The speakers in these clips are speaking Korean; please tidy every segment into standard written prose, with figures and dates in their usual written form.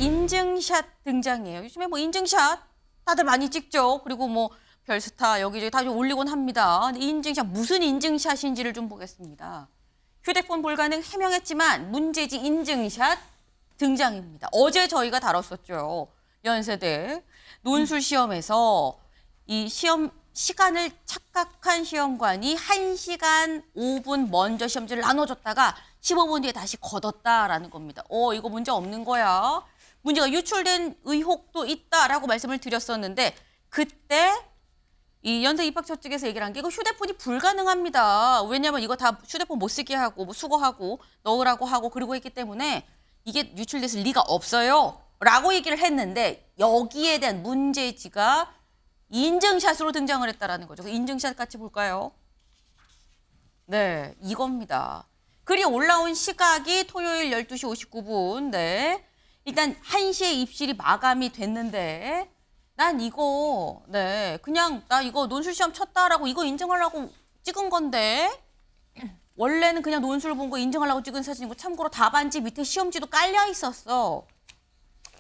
인증샷 등장이에요. 요즘에 뭐 인증샷 다들 많이 찍죠. 그리고 뭐 별스타 여기저기 다 올리곤 합니다. 근데 인증샷 무슨 인증샷인지를 좀 보겠습니다. 휴대폰 불가능 해명했지만 문제지 인증샷 등장입니다. 어제 저희가 다뤘었죠. 연세대 논술 시험에서 이 시험 시간을 착각한 시험관이 1시간 5분 먼저 시험지를 나눠줬다가 15분 뒤에 다시 걷었다라는 겁니다. 이거 문제 없는 거야. 문제가 유출된 의혹도 있다라고 말씀을 드렸었는데 그때 이 연세 입학처 측에서 얘기를 한 게 이거 휴대폰이 불가능합니다. 왜냐하면 이거 다 휴대폰 못 쓰게 하고 뭐 수거하고 넣으라고 하고 그리고 했기 때문에 이게 유출됐을 리가 없어요. 라고 얘기를 했는데 여기에 대한 문제지가 인증샷으로 등장을 했다라는 거죠. 그 인증샷 같이 볼까요? 네, 이겁니다. 글이 올라온 시각이 토요일 12시 59분. 네. 일단 1시에 입실이 마감이 됐는데 난 이거 그냥 나 이거 논술 시험 쳤다라고 이거 인증하려고 찍은 건데 원래는 그냥 논술 본 거 인증하려고 찍은 사진이고 참고로 답안지 밑에 시험지도 깔려 있었어.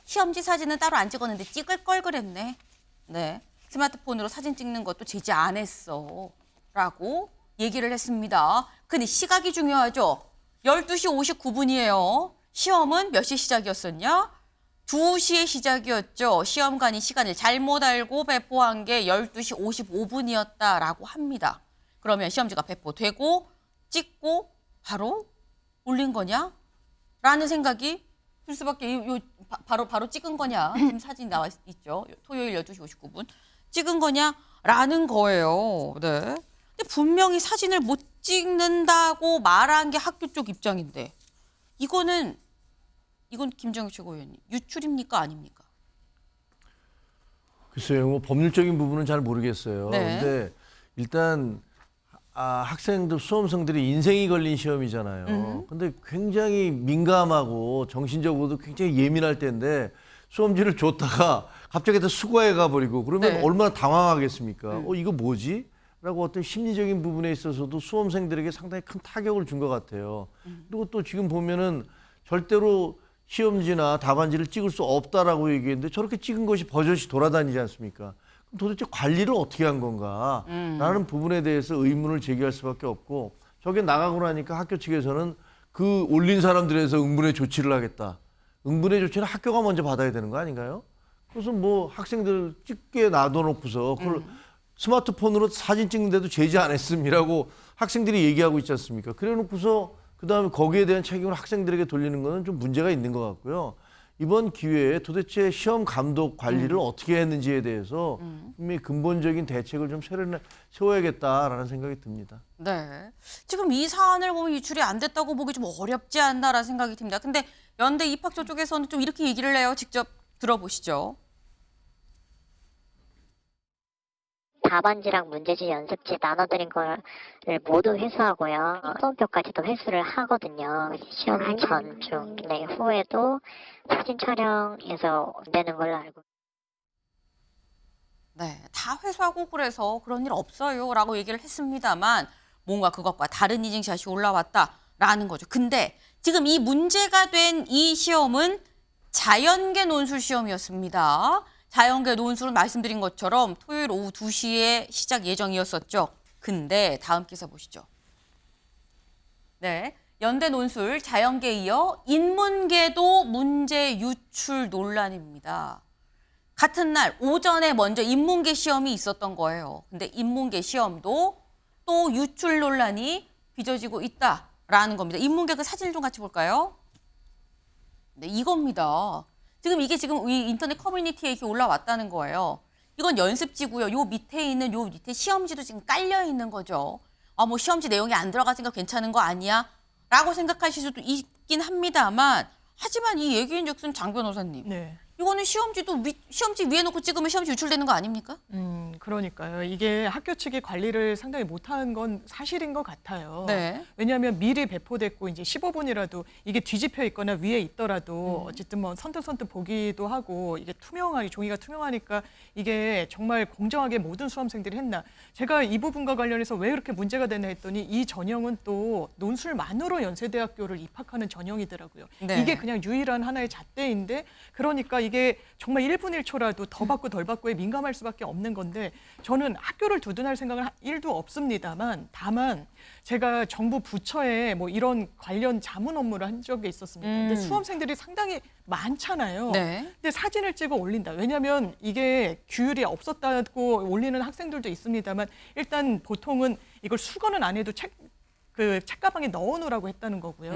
시험지 사진은 따로 안 찍었는데 찍을 걸 그랬네. 네. 스마트폰으로 사진 찍는 것도 제지 안 했어. 라고 얘기를 했습니다. 근데 시각이 중요하죠. 12시 59분이에요. 시험은 몇 시 시작이었었냐? 2시에 시작이었죠. 시험관이 시간을 잘못 알고 배포한 게 12시 55분이었다라고 합니다. 그러면 시험지가 배포되고 찍고 바로 올린 거냐? 라는 생각이 들 수밖에 바로 찍은 거냐? 지금 사진 나와 있죠. 토요일 12시 59분. 찍은 거냐? 라는 거예요. 네. 근데 분명히 사진을 못 찍는다고 말한 게 학교 쪽 입장인데 이건 김정일 최고위원님 유출입니까 아닙니까? 글쎄요, 뭐 법률적인 부분은 잘 모르겠어요. 네. 근데 일단 학생들 수험생들이 인생이 걸린 시험이잖아요. 근데 굉장히 민감하고 정신적으로도 굉장히 예민할 때인데 수험지를 줬다가 갑자기 다 수거해 가버리고 그러면 네. 얼마나 당황하겠습니까? 이거 뭐지? 라고 어떤 심리적인 부분에 있어서도 수험생들에게 상당히 큰 타격을 준 것 같아요. 그리고 또 지금 보면은 절대로 시험지나 답안지를 찍을 수 없다라고 얘기했는데 저렇게 찍은 것이 버젓이 돌아다니지 않습니까? 그럼 도대체 관리를 어떻게 한 건가? 라는 부분에 대해서 의문을 제기할 수밖에 없고 저게 나가고 나니까 학교 측에서는 그 올린 사람들에서 응분의 조치를 하겠다. 응분의 조치는 학교가 먼저 받아야 되는 거 아닌가요? 그래서 뭐 학생들 찍게 놔둬놓고서 그걸 스마트폰으로 사진 찍는데도 제지 안 했음이라고 학생들이 얘기하고 있지 않습니까? 그래놓고서 그다음에 거기에 대한 책임을 학생들에게 돌리는 것은 좀 문제가 있는 것 같고요. 이번 기회에 도대체 시험 감독 관리를 어떻게 했는지에 대해서 분명히 근본적인 대책을 좀 세워야겠다라는 생각이 듭니다. 네. 지금 이 사안을 보면 유출이 안 됐다고 보기 좀 어렵지 않나라는 생각이 듭니다. 근데 연대 입학처 쪽에서는 좀 이렇게 얘기를 해요. 직접 들어보시죠. 답안지랑 문제지 연습지 나눠드린 거를 모두 회수하고요. 수험표까지도 회수를 하거든요. 시험 전, 중, 후에도 사진 촬영해서 되는 걸로 알고. 네, 다 회수하고 그래서 그런 일 없어요 라고 얘기를 했습니다만 뭔가 그것과 다른 인증샷이 올라왔다라는 거죠. 근데 지금 이 문제가 된 이 시험은 자연계 논술 시험이었습니다. 자연계 논술은 말씀드린 것처럼 토요일 오후 2시에 시작 예정이었었죠. 근데 다음 기사 보시죠. 네, 연대 논술 자연계에 이어 인문계도 문제 유출 논란입니다. 같은 날 오전에 먼저 인문계 시험이 있었던 거예요. 근데 인문계 시험도 또 유출 논란이 빚어지고 있다라는 겁니다. 인문계 그 사진을 좀 같이 볼까요? 네, 이겁니다. 이게 지금 이 인터넷 커뮤니티에 이렇게 올라왔다는 거예요. 이건 연습지고요. 요 밑에 시험지도 지금 깔려 있는 거죠. 뭐 시험지 내용이 안 들어갔으니까 괜찮은 거 아니야? 라고 생각하실 수도 있긴 합니다만 하지만 이 얘기인즉슨 장 변호사님. 네. 이거는 시험지 위에 놓고 찍으면 시험지 유출되는 거 아닙니까? 그러니까요. 이게 학교 측이 관리를 상당히 못한 건 사실인 것 같아요. 네. 왜냐하면 미리 배포됐고 이제 15분이라도 이게 뒤집혀 있거나 위에 있더라도 어쨌든 뭐 선뜻 보기도 하고 이게 투명하게 종이가 투명하니까 이게 정말 공정하게 모든 수험생들이 했나. 제가 이 부분과 관련해서 왜 그렇게 문제가 되나 했더니 이 전형은 또 논술만으로 연세대학교를 입학하는 전형이더라고요. 네. 이게 그냥 유일한 하나의 잣대인데 그러니까 이게 정말 1분 1초라도 더 받고 덜 받고에 민감할 수밖에 없는 건데 저는 학교를 두둔할 생각은 1도 없습니다만 다만 제가 정부 부처에 뭐 이런 관련 자문 업무를 한 적이 있었습니다. 근데 수험생들이 상당히 많잖아요. 네. 근데 사진을 찍어 올린다. 왜냐하면 이게 규율이 없었다고 올리는 학생들도 있습니다만 일단 보통은 이걸 수거는 안 해도 책가방에 넣어놓으라고 했다는 거고요.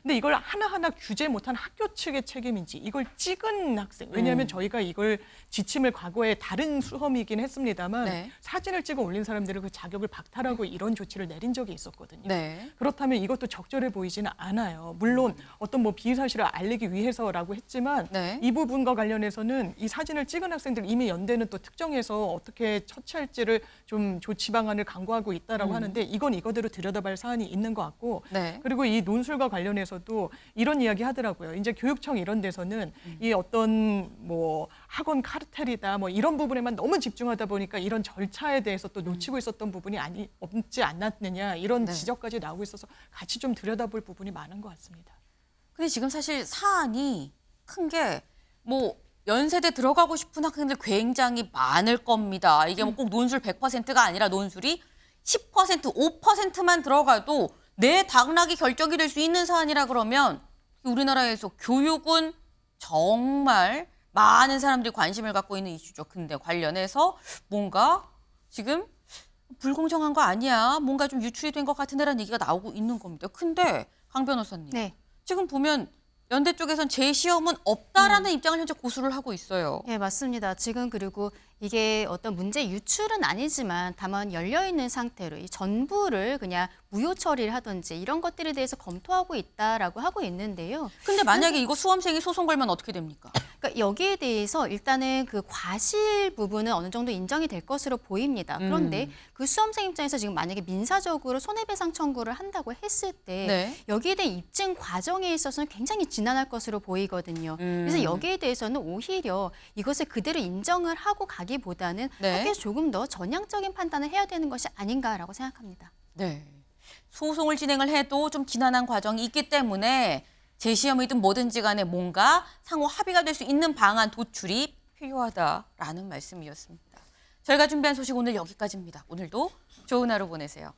근데 이걸 하나하나 규제 못한 학교 측의 책임인지 이걸 찍은 학생. 왜냐하면 저희가 이걸 지침을 과거에 다른 수험이긴 했습니다만 네. 사진을 찍어 올린 사람들을 그 자격을 박탈하고 이런 조치를 내린 적이 있었거든요. 네. 그렇다면 이것도 적절해 보이지는 않아요. 물론 어떤 뭐 비사실을 알리기 위해서라고 했지만 네. 이 부분과 관련해서는 이 사진을 찍은 학생들 이미 연대는 또 특정해서 어떻게 처치할지를 좀 조치 방안을 강구하고 있다라고 하는데 이건 이거대로 들여다볼 사안이 있는 것 같고 네. 그리고 이 논술과 관련해서도 이런 이야기 하더라고요. 이제 교육청 이런 데서는 이 어떤 뭐 학원 카르텔이다 뭐 이런 부분에만 너무 집중하다 보니까 이런 절차에 대해서 또 놓치고 있었던 부분이 없지 않았느냐 이런 네. 지적까지 나오고 있어서 같이 좀 들여다볼 부분이 많은 것 같습니다. 근데 지금 사실 사안이 큰 게 뭐 연세대 들어가고 싶은 학생들 굉장히 많을 겁니다. 이게 뭐 꼭 논술 100%가 아니라 논술이 10%, 5%만 들어가도 내 당락이 결정이 될 수 있는 사안이라 그러면 우리나라에서 교육은 정말 많은 사람들이 관심을 갖고 있는 이슈죠. 근데 관련해서 뭔가 지금 불공정한 거 아니야. 뭔가 좀 유출이 된 것 같은데라는 얘기가 나오고 있는 겁니다. 근데 강 변호사님. 네. 지금 보면 연대 쪽에선 재시험은 없다라는 입장을 현재 고수를 하고 있어요. 네, 맞습니다. 지금 그리고 이게 어떤 문제 유출은 아니지만 다만 열려있는 상태로 이 전부를 그냥 무효 처리를 하든지 이런 것들에 대해서 검토하고 있다라고 하고 있는데요. 근데 만약에 이거 수험생이 소송 걸면 어떻게 됩니까? 그러니까 여기에 대해서 일단은 그 과실 부분은 어느 정도 인정이 될 것으로 보입니다. 그런데 그 수험생 입장에서 지금 만약에 민사적으로 손해배상 청구를 한다고 했을 때 네. 여기에 대한 입증 과정에 있어서는 굉장히 지난할 것으로 보이거든요. 그래서 여기에 대해서는 오히려 이것을 그대로 인정을 하고 가기보다는 네. 학교에서 조금 더 전향적인 판단을 해야 되는 것이 아닌가라고 생각합니다. 네. 소송을 진행을 해도 좀 지난한 과정이 있기 때문에 재시험이든 뭐든지 간에 뭔가 상호 합의가 될 수 있는 방안 도출이 필요하다라는 말씀이었습니다. 저희가 준비한 소식 오늘 여기까지입니다. 오늘도 좋은 하루 보내세요.